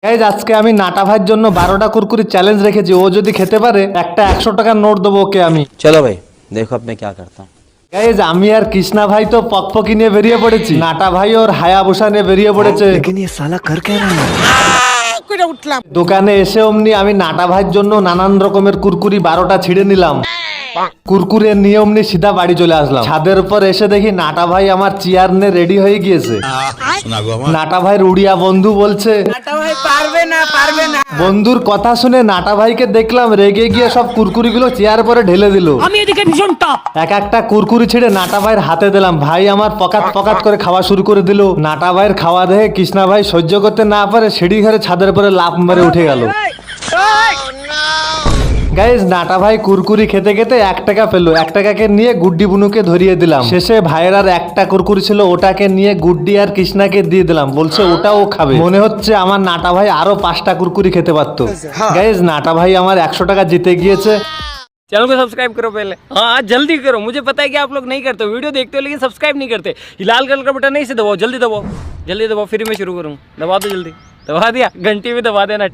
Guys আজকে আমি নাটা ভাইয়ের জন্য 12টা কুরকুরি চ্যালেঞ্জ রেখেছি। ও যদি খেতে পারে একটা 100 টাকার নোট দেবো ওকে আমি। चलो भाई देखो अब मैं क्या करता हूँ। গাইজ আমি আর কৃষ্ণা ভাই তো পকপকি নিয়ে বেরিয়ে পড়েছি, নাটা ভাই ওর হায়াবুসা নিয়ে বেরিয়ে পড়েছে। দোকানে এসে অমনি আমি নাটা ভাইয়ের জন্য নানান রকমের কুরকুরি 12টা ছিঁড়ে নিলাম। কুরকুরে নিয়ে অমনি সিধা বাড়ি চলে আসলাম। ছাদের উপর এসে দেখি নাটা ভাই আমার চেয়ার নিয়ে রেডি হয়ে গিয়েছে। নাটা ভাইয়ের উড়িয়া বন্ধু বলছে বন্ধুর কথা শুনে নাটা ভাইকে দেখলাম রেগে গিয়ে সব কুরকুরি গুলো চেয়ার পরে ঢেলে দিল। এক একটা কুরকুরি ছিঁড়ে নাটা ভাইয়ের হাতে দিলাম। ভাই আমার পকাত পকাত করে খাওয়া শুরু করে দিল। নাটা ভাইয়ের খাওয়া দেখে কৃষ্ণা ভাই সহ্য করতে না পারে সিঁড়ি ঘরে ছাদের পরে লাফ মেরে উঠে গেল। গাইজ নাটা ভাই কুরকুরি খেতে খেতে 1 টাকা পেলো। 1 টাকাকে নিয়ে গুড্ডি বুনুকে ধরিয়ে দিলাম। শেষে ভাইয়ের আর একটা কুরকুরি ছিল, ওটাকে নিয়ে গুড্ডি আর কৃষ্ণাকে দিয়ে দিলাম। বলছে ওটাও খাবে। মনে হচ্ছে আমার নাটা ভাই আরো 5টা কুরকুরি খেতে পারতো। গাইজ নাটা ভাই আমার 100 টাকা জিতে গিয়েছে। चैनल को सब्सक्राइब करो पहले, हाँ जल्दी करो। मुझे पता है कि आप लोग नहीं करते हो, वीडियो देखते हो लेकिन सब्सक्राइब नहीं करते। लाल कलर का बटन नहीं से दबाओ, जल्दी दबाओ, जल्दी दबाओ, फिर मैं शुरू करूँ। दबा दो जल्दी, दबा दिया, घंटी भी दबा देना।